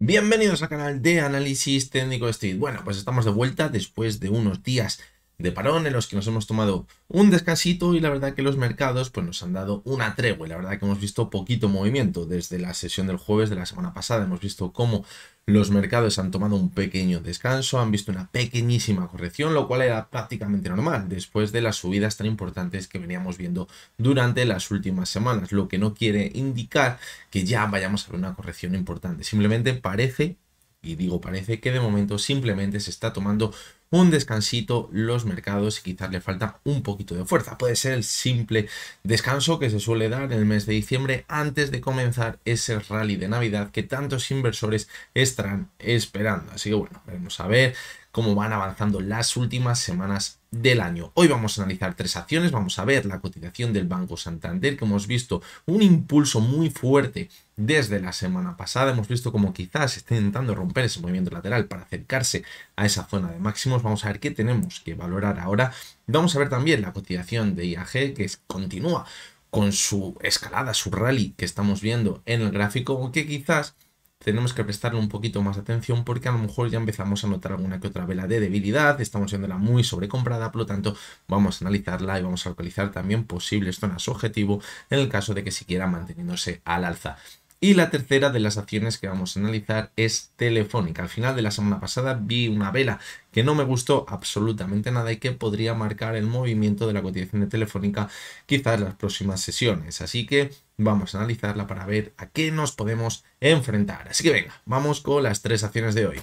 Bienvenidos al canal de análisis técnico de Street. Bueno, pues estamos de vuelta después de unos días de parón en los que nos hemos tomado un descansito y la verdad que los mercados pues nos han dado una tregua y la verdad que hemos visto poquito movimiento desde la sesión del jueves de la semana pasada. Hemos visto cómo los mercados han tomado un pequeño descanso, han visto una pequeñísima corrección, lo cual era prácticamente normal después de las subidas tan importantes que veníamos viendo durante las últimas semanas, lo que no quiere indicar que ya vayamos a ver una corrección importante. Simplemente parece, y digo parece, que de momento simplemente se está tomando un descansito los mercados y quizás le falta un poquito de fuerza. Puede ser el simple descanso que se suele dar en el mes de diciembre antes de comenzar ese rally de Navidad que tantos inversores estarán esperando. Así que bueno, veremos a ver cómo van avanzando las últimas semanas del año. Hoy vamos a analizar tres acciones, vamos a ver la cotización del Banco Santander, que hemos visto un impulso muy fuerte desde la semana pasada, hemos visto como quizás está intentando romper ese movimiento lateral para acercarse a esa zona de máximos. Vamos a ver qué tenemos que valorar ahora. Vamos a ver también la cotización de IAG, que continúa con su escalada, su rally que estamos viendo en el gráfico, que quizás tenemos que prestarle un poquito más de atención porque a lo mejor ya empezamos a notar alguna que otra vela de debilidad, estamos viéndola muy sobrecomprada, por lo tanto vamos a analizarla y vamos a localizar también posibles zonas objetivo en el caso de que siguiera manteniéndose al alza. Y la tercera de las acciones que vamos a analizar es Telefónica. Al final de la semana pasada vi una vela que no me gustó absolutamente nada y que podría marcar el movimiento de la cotización de Telefónica quizás las próximas sesiones. Así que vamos a analizarla para ver a qué nos podemos enfrentar. Así que venga, vamos con las tres acciones de hoy.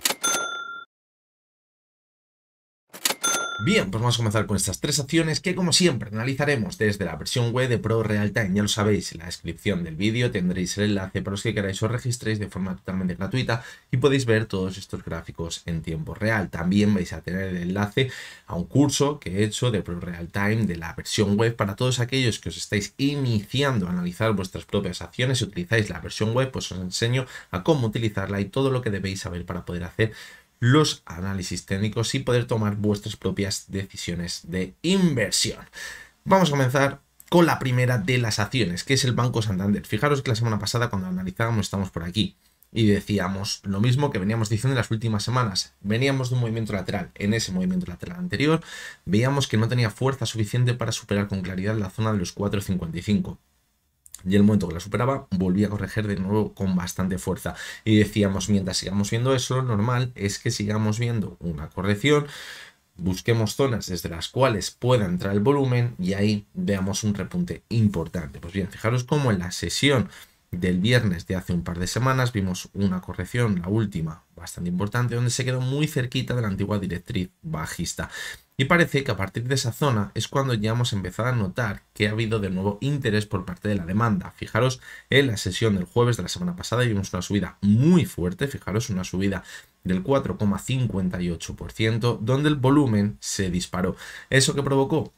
Bien, pues vamos a comenzar con estas tres acciones que, como siempre, analizaremos desde la versión web de Pro Real Time. Ya lo sabéis, en la descripción del vídeo tendréis el enlace para los que queráis os registréis de forma totalmente gratuita y podéis ver todos estos gráficos en tiempo real. También vais a tener el enlace a un curso que he hecho de Pro Real Time de la versión web para todos aquellos que os estáis iniciando a analizar vuestras propias acciones. Si utilizáis la versión web, pues os enseño a cómo utilizarla y todo lo que debéis saber para poder hacer los análisis técnicos y poder tomar vuestras propias decisiones de inversión. Vamos a comenzar con la primera de las acciones, que es el Banco Santander. Fijaros que la semana pasada cuando analizábamos estamos por aquí y decíamos lo mismo que veníamos diciendo en las últimas semanas. Veníamos de un movimiento lateral. En ese movimiento lateral anterior veíamos que no tenía fuerza suficiente para superar con claridad la zona de los 4,55. Y el momento que la superaba, volvía a corregir de nuevo con bastante fuerza. Y decíamos, mientras sigamos viendo eso, lo normal es que sigamos viendo una corrección, busquemos zonas desde las cuales pueda entrar el volumen y ahí veamos un repunte importante. Pues bien, fijaros cómo en la sesión del viernes de hace un par de semanas vimos una corrección, la última, bastante importante, donde se quedó muy cerquita de la antigua directriz bajista. Y parece que a partir de esa zona es cuando ya hemos empezado a notar que ha habido de nuevo interés por parte de la demanda. Fijaros en la sesión del jueves de la semana pasada vimos una subida muy fuerte, fijaros una subida del 4,58%, donde el volumen se disparó. ¿Eso que provocó?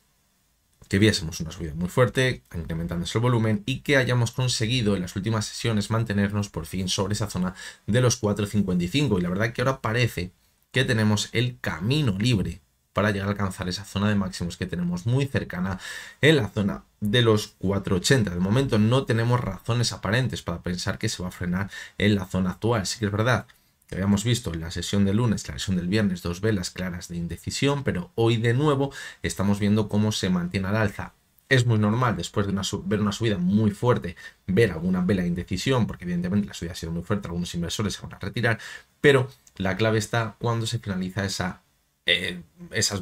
Que viésemos una subida muy fuerte, incrementándose el volumen y que hayamos conseguido en las últimas sesiones mantenernos por fin sobre esa zona de los 4,55. Y la verdad que ahora parece que tenemos el camino libre para llegar a alcanzar esa zona de máximos que tenemos muy cercana en la zona de los 4,80. De momento no tenemos razones aparentes para pensar que se va a frenar en la zona actual. Sí que es verdad que habíamos visto en la sesión del lunes, la sesión del viernes, dos velas claras de indecisión, pero hoy de nuevo estamos viendo cómo se mantiene al alza. Es muy normal después de ver una subida muy fuerte, ver alguna vela de indecisión, porque evidentemente la subida ha sido muy fuerte, algunos inversores se van a retirar, pero la clave está cuando se finaliza esas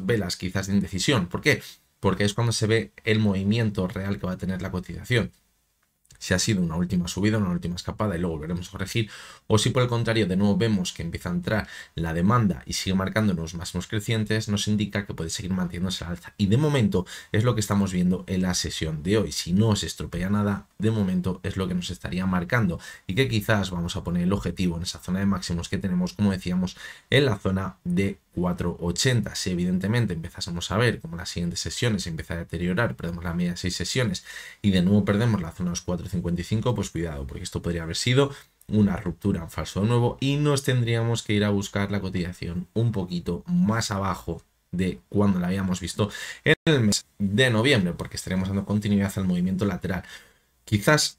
velas quizás de indecisión. ¿Por qué? Porque es cuando se ve el movimiento real que va a tener la cotización. Si ha sido una última subida, una última escapada y luego volveremos a corregir, o si por el contrario de nuevo vemos que empieza a entrar la demanda y sigue marcando unos máximos crecientes, nos indica que puede seguir manteniéndose al alza. Y de momento es lo que estamos viendo en la sesión de hoy. Si no se estropea nada, de momento es lo que nos estaría marcando y que quizás vamos a poner el objetivo en esa zona de máximos que tenemos, como decíamos, en la zona de 4,80. Si evidentemente empezásemos a ver como las siguientes sesiones se empieza a deteriorar, perdemos la media de 6 sesiones y de nuevo perdemos la zona de los 4,55, pues cuidado, porque esto podría haber sido una ruptura en falso de nuevo y nos tendríamos que ir a buscar la cotización un poquito más abajo de cuando la habíamos visto en el mes de noviembre, porque estaremos dando continuidad al movimiento lateral. Quizás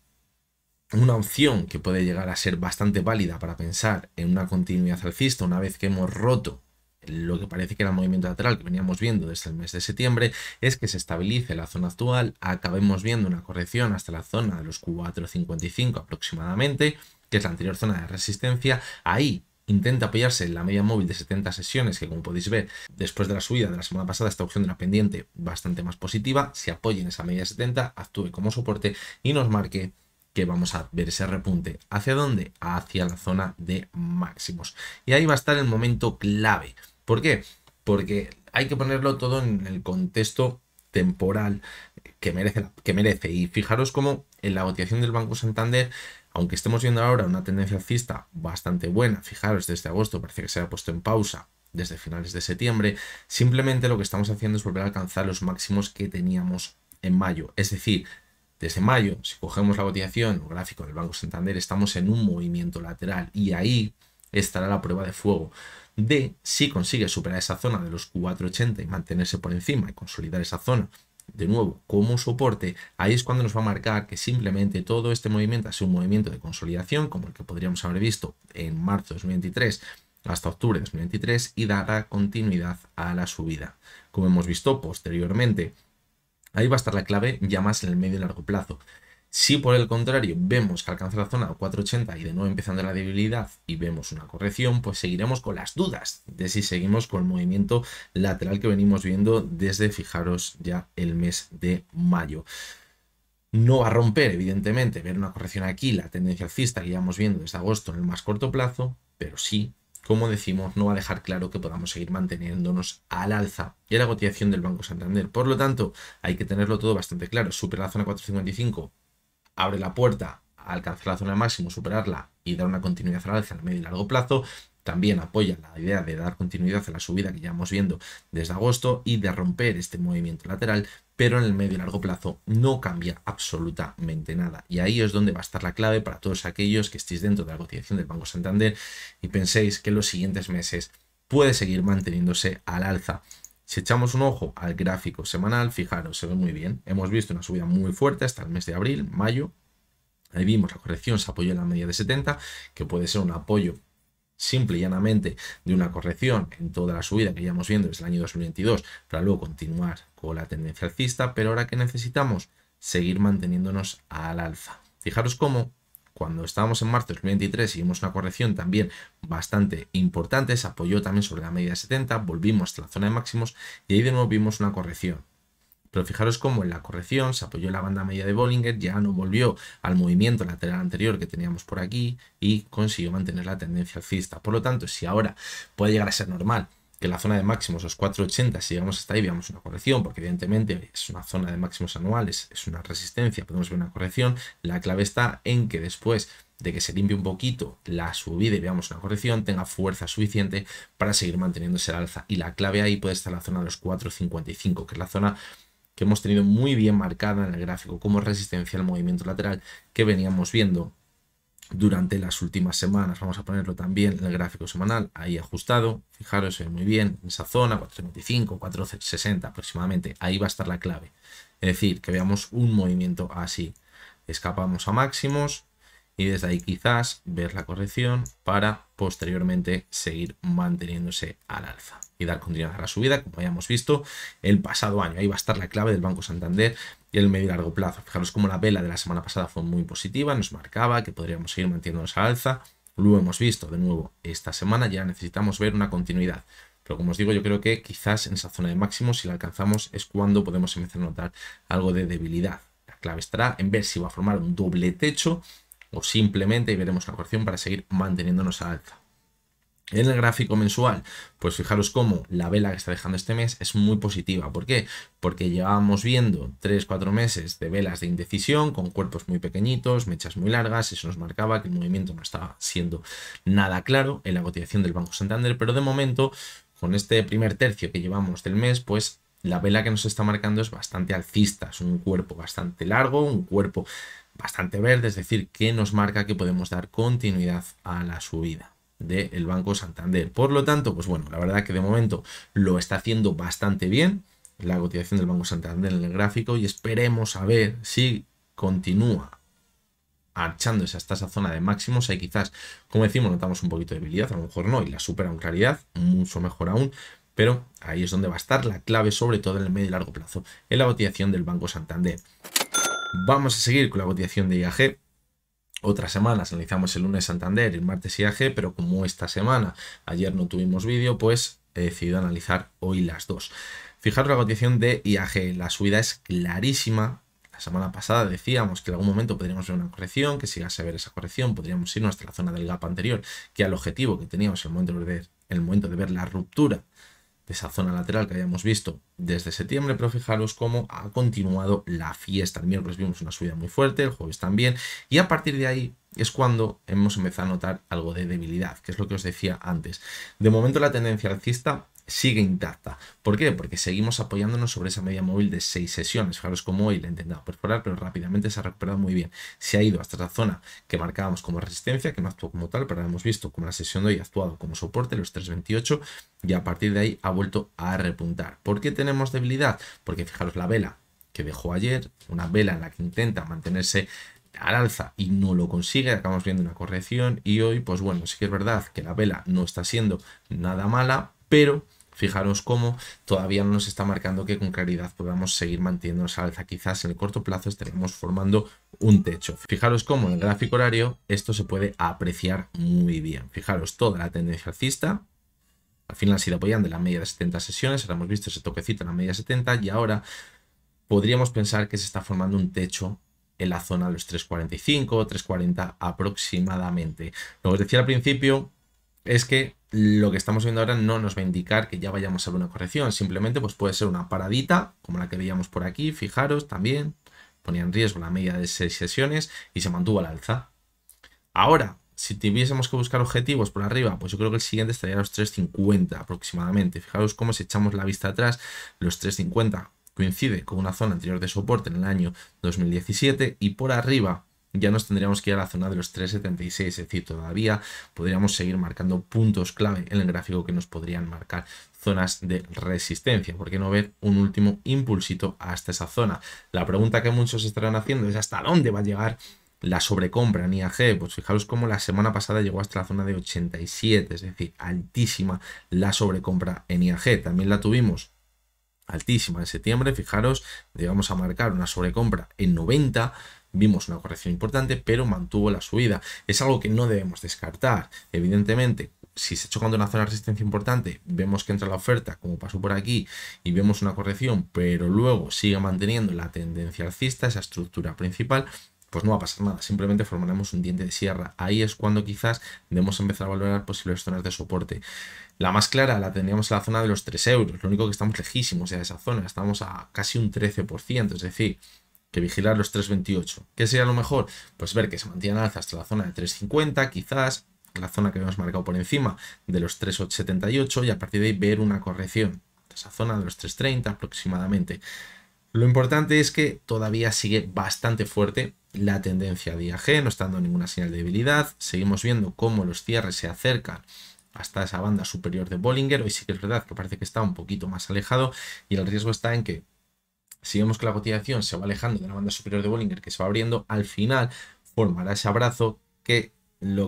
una opción que puede llegar a ser bastante válida para pensar en una continuidad alcista una vez que hemos roto lo que parece que era el movimiento lateral que veníamos viendo desde el mes de septiembre, es que se estabilice la zona actual, acabemos viendo una corrección hasta la zona de los 4.55 aproximadamente, que es la anterior zona de resistencia. Ahí intenta apoyarse en la media móvil de 70 sesiones, que como podéis ver, después de la subida de la semana pasada, esta opción de la pendiente bastante más positiva, se apoye en esa media de 70, actúe como soporte y nos marque que vamos a ver ese repunte. ¿Hacia dónde? Hacia la zona de máximos. Y ahí va a estar el momento clave. ¿Por qué? Porque hay que ponerlo todo en el contexto temporal que merece. Y fijaros cómo en la cotización del Banco Santander, aunque estemos viendo ahora una tendencia alcista bastante buena, fijaros, desde agosto parece que se ha puesto en pausa desde finales de septiembre, simplemente lo que estamos haciendo es volver a alcanzar los máximos que teníamos en mayo. Es decir, desde mayo, si cogemos la cotización o gráfico del Banco Santander, estamos en un movimiento lateral y ahí estará la prueba de fuego de si consigue superar esa zona de los 4,80 y mantenerse por encima y consolidar esa zona de nuevo como soporte. Ahí es cuando nos va a marcar que simplemente todo este movimiento ha sido un movimiento de consolidación como el que podríamos haber visto en marzo de 2023 hasta octubre de 2023 y dará continuidad a la subida. Como hemos visto posteriormente, ahí va a estar la clave ya más en el medio y largo plazo. Si por el contrario vemos que alcanza la zona de 4,80 y de nuevo empezando la debilidad y vemos una corrección, pues seguiremos con las dudas de si seguimos con el movimiento lateral que venimos viendo desde, fijaros, ya el mes de mayo. No va a romper, evidentemente, ver una corrección aquí, la tendencia alcista que llevamos viendo desde agosto en el más corto plazo, pero sí, como decimos, no va a dejar claro que podamos seguir manteniéndonos al alza en la cotización del Banco Santander. Por lo tanto, hay que tenerlo todo bastante claro. Supera la zona 4,55, abre la puerta a alcanzar la zona de máximo, superarla y dar una continuidad al alza en el medio y largo plazo. También apoya la idea de dar continuidad a la subida que llevamos viendo desde agosto y de romper este movimiento lateral, pero en el medio y largo plazo no cambia absolutamente nada. Y ahí es donde va a estar la clave para todos aquellos que estéis dentro de la cotización del Banco Santander y penséis que en los siguientes meses puede seguir manteniéndose al alza. Si echamos un ojo al gráfico semanal, fijaros, se ve muy bien. Hemos visto una subida muy fuerte hasta el mes de abril, mayo. Ahí vimos la corrección, se apoyó en la media de 70, que puede ser un apoyo simple y llanamente de una corrección en toda la subida que llevamos viendo desde el año 2022 para luego continuar con la tendencia alcista, pero ahora que necesitamos seguir manteniéndonos al alza. Fijaros cómo cuando estábamos en marzo de 2023 y vimos una corrección también bastante importante, se apoyó también sobre la media de 70, volvimos hasta la zona de máximos y ahí de nuevo vimos una corrección. Pero fijaros cómo en la corrección se apoyó la banda media de Bollinger, ya no volvió al movimiento lateral anterior que teníamos por aquí y consiguió mantener la tendencia alcista. Por lo tanto, si ahora puede llegar a ser normal que la zona de máximos, los 4,80, si llegamos hasta ahí, veamos una corrección, porque evidentemente es una zona de máximos anuales, es una resistencia, podemos ver una corrección. La clave está en que después de que se limpie un poquito la subida y veamos una corrección, tenga fuerza suficiente para seguir manteniéndose al alza. Y la clave ahí puede estar la zona de los 4,55, que es la zona que hemos tenido muy bien marcada en el gráfico como resistencia al movimiento lateral que veníamos viendo durante las últimas semanas. Vamos a ponerlo también en el gráfico semanal, ahí ajustado. Fijaros, se ve muy bien en esa zona, 4,75, 4,60 aproximadamente. Ahí va a estar la clave. Es decir, que veamos un movimiento así. Escapamos a máximos y desde ahí quizás ver la corrección para posteriormente seguir manteniéndose al alza y dar continuidad a la subida, como habíamos visto el pasado año. Ahí va a estar la clave del Banco Santander y el medio y largo plazo. Fijaros cómo la vela de la semana pasada fue muy positiva, nos marcaba que podríamos seguir manteniéndonos al alza. Lo hemos visto de nuevo esta semana, ya necesitamos ver una continuidad. Pero como os digo, yo creo que quizás en esa zona de máximos, si la alcanzamos, es cuando podemos empezar a notar algo de debilidad. La clave estará en ver si va a formar un doble techo o simplemente y veremos la corrección para seguir manteniéndonos al alza. En el gráfico mensual, pues fijaros cómo la vela que está dejando este mes es muy positiva. ¿Por qué? Porque llevábamos viendo 3-4 meses de velas de indecisión con cuerpos muy pequeñitos, mechas muy largas. Eso nos marcaba que el movimiento no estaba siendo nada claro en la cotización del Banco Santander, pero de momento, con este primer tercio que llevamos del mes, pues la vela que nos está marcando es bastante alcista. Es un cuerpo bastante largo, un cuerpo bastante verde, es decir, que nos marca que podemos dar continuidad a la subida del Banco Santander. Por lo tanto, pues bueno, la verdad que de momento lo está haciendo bastante bien la cotización del Banco Santander en el gráfico y esperemos a ver si continúa marchándose hasta esa zona de máximos. Ahí quizás, como decimos, notamos un poquito de debilidad, a lo mejor no, y la supera con claridad, mucho mejor aún. Pero ahí es donde va a estar la clave, sobre todo en el medio y largo plazo, en la cotización del Banco Santander. Vamos a seguir con la cotización de IAG. Otras semanas analizamos el lunes Santander y el martes IAG, pero como esta semana, ayer no tuvimos vídeo, pues he decidido analizar hoy las dos. Fijaros la cotización de IAG, la subida es clarísima. La semana pasada decíamos que en algún momento podríamos ver una corrección, que si llegase a ver esa corrección podríamos irnos hasta la zona del gap anterior, que era el objetivo que teníamos en el momento de ver la ruptura de esa zona lateral que habíamos visto desde septiembre, pero fijaros cómo ha continuado la fiesta. El miércoles vimos una subida muy fuerte, el jueves también, y a partir de ahí es cuando hemos empezado a notar algo de debilidad, que es lo que os decía antes. De momento la tendencia alcista sigue intacta. ¿Por qué? Porque seguimos apoyándonos sobre esa media móvil de 6 sesiones. Fijaros cómo hoy la he intentado perforar, pero rápidamente se ha recuperado muy bien. Se ha ido hasta esa zona que marcábamos como resistencia, que no actuó como tal, pero hemos visto como la sesión de hoy ha actuado como soporte, los 3.28, y a partir de ahí ha vuelto a repuntar. ¿Por qué tenemos debilidad? Porque fijaros la vela que dejó ayer, una vela en la que intenta mantenerse al alza y no lo consigue, acabamos viendo una corrección, y hoy pues bueno, sí que es verdad que la vela no está siendo nada mala, pero fijaros cómo todavía no nos está marcando que con claridad podamos seguir manteniéndonos al alza. Quizás en el corto plazo estaremos formando un techo. Fijaros cómo en el gráfico horario esto se puede apreciar muy bien. Fijaros toda la tendencia alcista. Al final se ha ido apoyando en la media de 70 sesiones. Ahora hemos visto ese toquecito en la media de 70 y ahora podríamos pensar que se está formando un techo en la zona de los 3.45, 3.40 aproximadamente. Lo que os decía al principio es que lo que estamos viendo ahora no nos va a indicar que ya vayamos a ver una corrección, simplemente pues puede ser una paradita, como la que veíamos por aquí, fijaros también, ponía en riesgo la media de 6 sesiones y se mantuvo al alza. Ahora, si tuviésemos que buscar objetivos por arriba, pues yo creo que el siguiente estaría a los 3.50 aproximadamente. Fijaros cómo si echamos la vista atrás, los 3.50 coincide con una zona anterior de soporte en el año 2017 y por arriba ya nos tendríamos que ir a la zona de los 3.76, es decir, todavía podríamos seguir marcando puntos clave en el gráfico que nos podrían marcar zonas de resistencia. ¿Por qué no ver un último impulsito hasta esa zona? La pregunta que muchos estarán haciendo es ¿hasta dónde va a llegar la sobrecompra en IAG? Pues fijaros cómo la semana pasada llegó hasta la zona de 87, es decir, altísima la sobrecompra en IAG. También la tuvimos altísima en septiembre, fijaros, llegamos a marcar una sobrecompra en 90, vimos una corrección importante, pero mantuvo la subida. Es algo que no debemos descartar. Evidentemente, si se choca contra una zona de resistencia importante, vemos que entra la oferta, como pasó por aquí, y vemos una corrección, pero luego sigue manteniendo la tendencia alcista, esa estructura principal, pues no va a pasar nada, simplemente formaremos un diente de sierra. Ahí es cuando quizás debemos empezar a valorar posibles zonas de soporte. La más clara la tendríamos en la zona de los 3 euros, lo único que estamos lejísimos de esa zona, estamos a casi un 13%, es decir, que vigilar los 3.28. ¿Qué sería lo mejor? Pues ver que se mantiene alza hasta la zona de 3.50, quizás la zona que habíamos marcado por encima de los 3.78 y a partir de ahí ver una corrección, esa zona de los 3.30 aproximadamente. Lo importante es que todavía sigue bastante fuerte la tendencia de IAG, no está dando ninguna señal de debilidad. Seguimos viendo cómo los cierres se acercan hasta esa banda superior de Bollinger. Hoy sí que es verdad que parece que está un poquito más alejado y el riesgo está en que si vemos que la cotización se va alejando de la banda superior de Bollinger, que se va abriendo, al final formará ese abrazo que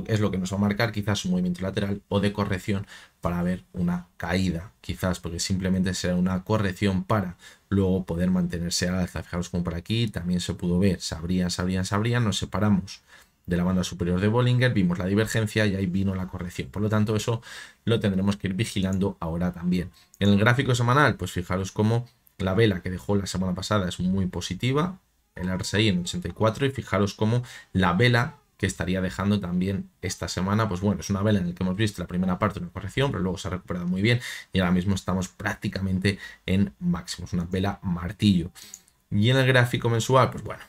es lo que nos va a marcar quizás un movimiento lateral o de corrección para ver una caída, quizás porque simplemente será una corrección para luego poder mantenerse al alza. Fijaros como por aquí también se pudo ver, se abrían, nos separamos de la banda superior de Bollinger, vimos la divergencia y ahí vino la corrección. Por lo tanto, eso lo tendremos que ir vigilando ahora también. En el gráfico semanal, pues fijaros cómo la vela que dejó la semana pasada es muy positiva, el RSI en 84 y fijaros cómo la vela que estaría dejando también esta semana, pues bueno, es una vela en la que hemos visto la primera parte de una corrección, pero luego se ha recuperado muy bien y ahora mismo estamos prácticamente en máximos, una vela martillo. Y en el gráfico mensual, pues bueno,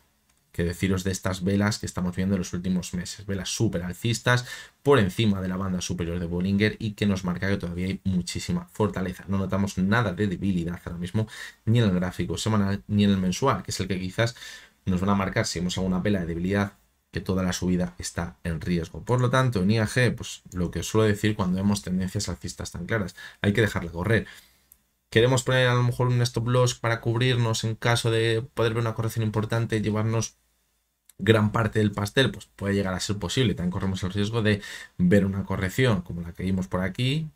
que deciros de estas velas que estamos viendo en los últimos meses, velas súper alcistas por encima de la banda superior de Bollinger y que nos marca que todavía hay muchísima fortaleza. No notamos nada de debilidad ahora mismo, ni en el gráfico semanal ni en el mensual, que es el que quizás nos van a marcar si vemos alguna vela de debilidad, que toda la subida está en riesgo. Por lo tanto, en IAG, pues lo que os suelo decir cuando vemos tendencias alcistas tan claras, hay que dejarla correr. Queremos poner a lo mejor un stop loss para cubrirnos en caso de poder ver una corrección importante, llevarnos gran parte del pastel, pues puede llegar a ser posible. También corremos el riesgo de ver una corrección como la que vimos por aquí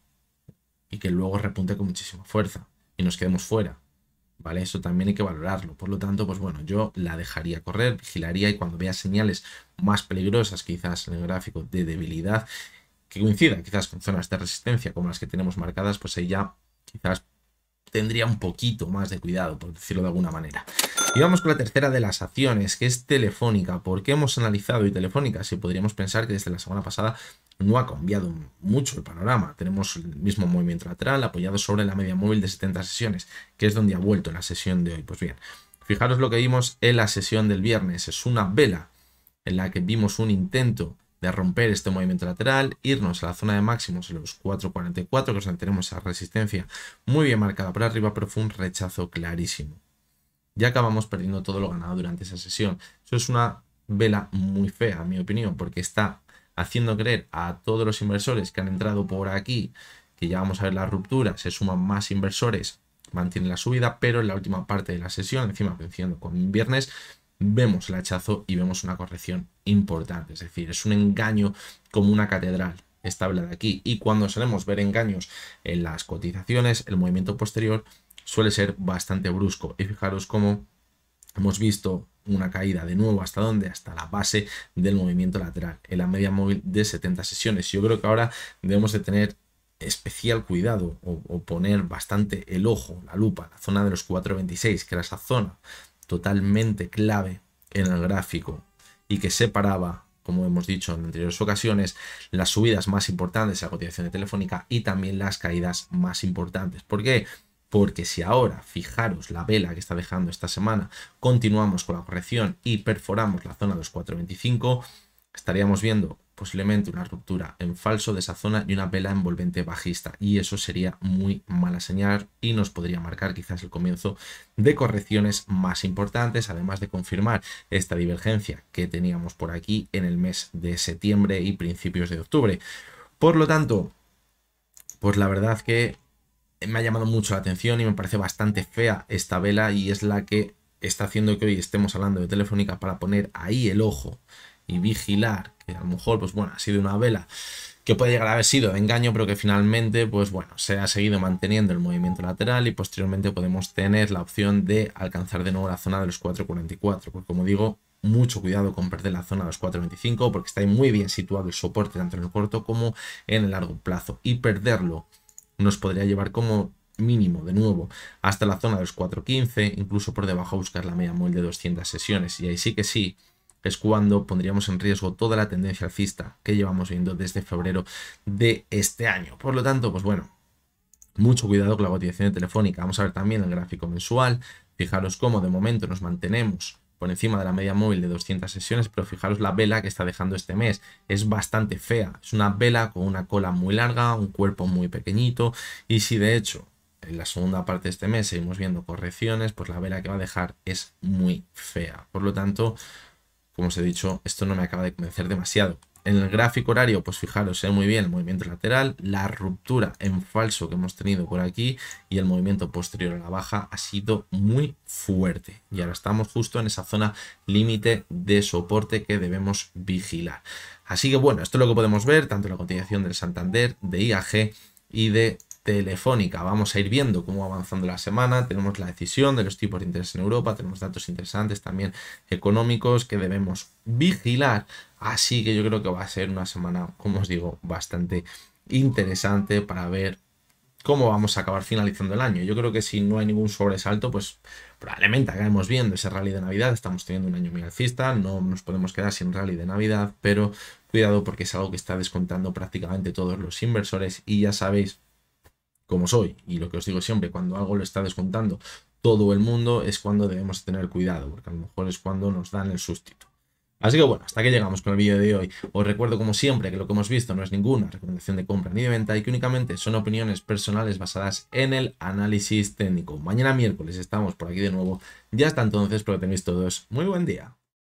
y que luego repunte con muchísima fuerza y nos quedemos fuera. ¿Vale? Eso también hay que valorarlo. Por lo tanto, pues bueno, yo la dejaría correr, vigilaría y cuando vea señales más peligrosas, quizás en el gráfico de debilidad, que coincidan quizás con zonas de resistencia como las que tenemos marcadas, pues ahí ya quizás tendría un poquito más de cuidado, por decirlo de alguna manera. Y vamos con la tercera de las acciones, que es Telefónica. ¿Por qué hemos analizado hoy Telefónica? Si podríamos pensar que desde la semana pasada no ha cambiado mucho el panorama. Tenemos el mismo movimiento lateral apoyado sobre la media móvil de 70 sesiones, que es donde ha vuelto la sesión de hoy. Pues bien, fijaros lo que vimos en la sesión del viernes. Es una vela en la que vimos un intento de romper este movimiento lateral, irnos a la zona de máximos en los 4.44, que es donde tenemos esa resistencia muy bien marcada por arriba, pero fue un rechazo clarísimo. Ya acabamos perdiendo todo lo ganado durante esa sesión. Eso es una vela muy fea, en mi opinión, porque está haciendo creer a todos los inversores que han entrado por aquí, que ya vamos a ver la ruptura, se suman más inversores, mantienen la subida, pero en la última parte de la sesión, encima coincidiendo con viernes, vemos el hachazo y vemos una corrección importante. Es decir, es un engaño como una catedral esta vela de aquí. Y cuando solemos ver engaños en las cotizaciones, el movimiento posterior suele ser bastante brusco. Y fijaros cómo hemos visto una caída de nuevo hasta dónde, hasta la base del movimiento lateral en la media móvil de 70 sesiones. Yo creo que ahora debemos de tener especial cuidado o poner bastante el ojo, la lupa, la zona de los 4.26, que era esa zona totalmente clave en el gráfico y que separaba, como hemos dicho en anteriores ocasiones, las subidas más importantes de la cotización de Telefónica y también las caídas más importantes. ¿Por qué? Porque si ahora, fijaros la vela que está dejando esta semana, continuamos con la corrección y perforamos la zona de los 4.25, estaríamos viendo posiblemente una ruptura en falso de esa zona y una vela envolvente bajista, y eso sería muy mala señal y nos podría marcar quizás el comienzo de correcciones más importantes, además de confirmar esta divergencia que teníamos por aquí en el mes de septiembre y principios de octubre. Por lo tanto, pues la verdad que me ha llamado mucho la atención y me parece bastante fea esta vela, y es la que está haciendo que hoy estemos hablando de Telefónica para poner ahí el ojo y vigilar, que a lo mejor, pues bueno, ha sido una vela que puede llegar a haber sido de engaño, pero que finalmente, pues bueno, se ha seguido manteniendo el movimiento lateral y posteriormente podemos tener la opción de alcanzar de nuevo la zona de los 4.44, porque como digo, mucho cuidado con perder la zona de los 4.25, porque está ahí muy bien situado el soporte tanto en el corto como en el largo plazo, y perderlo nos podría llevar como mínimo de nuevo hasta la zona de los 4.15, incluso por debajo buscar la media móvil de 200 sesiones, y ahí sí que sí es cuando pondríamos en riesgo toda la tendencia alcista que llevamos viendo desde febrero de este año. Por lo tanto, pues bueno, mucho cuidado con la cotización de Telefónica. Vamos a ver también el gráfico mensual. Fijaros cómo de momento nos mantenemos por encima de la media móvil de 200 sesiones, pero fijaros la vela que está dejando este mes. Es bastante fea. Es una vela con una cola muy larga, un cuerpo muy pequeñito, y si de hecho en la segunda parte de este mes seguimos viendo correcciones, pues la vela que va a dejar es muy fea. Por lo tanto, como os he dicho, esto no me acaba de convencer demasiado. En el gráfico horario, pues fijaros, se ve muy bien el movimiento lateral, la ruptura en falso que hemos tenido por aquí y el movimiento posterior a la baja ha sido muy fuerte. Y ahora estamos justo en esa zona límite de soporte que debemos vigilar. Así que bueno, esto es lo que podemos ver, tanto en la continuación del Santander, de IAG y de Telefónica. Vamos a ir viendo cómo va avanzando la semana. Tenemos la decisión de los tipos de interés en Europa, tenemos datos interesantes también económicos que debemos vigilar, así que yo creo que va a ser una semana, como os digo, bastante interesante para ver cómo vamos a acabar finalizando el año. Yo creo que si no hay ningún sobresalto, pues probablemente acabemos viendo ese rally de Navidad. Estamos teniendo un año muy alcista, no nos podemos quedar sin rally de Navidad, pero cuidado porque es algo que está descontando prácticamente todos los inversores, y ya sabéis como soy, y lo que os digo siempre, cuando algo lo está descontando todo el mundo es cuando debemos tener cuidado, porque a lo mejor es cuando nos dan el sustito. Así que bueno, hasta aquí llegamos con el vídeo de hoy. Os recuerdo como siempre que lo que hemos visto no es ninguna recomendación de compra ni de venta y que únicamente son opiniones personales basadas en el análisis técnico. Mañana miércoles estamos por aquí de nuevo. Ya hasta entonces, espero que tengáis todos muy buen día.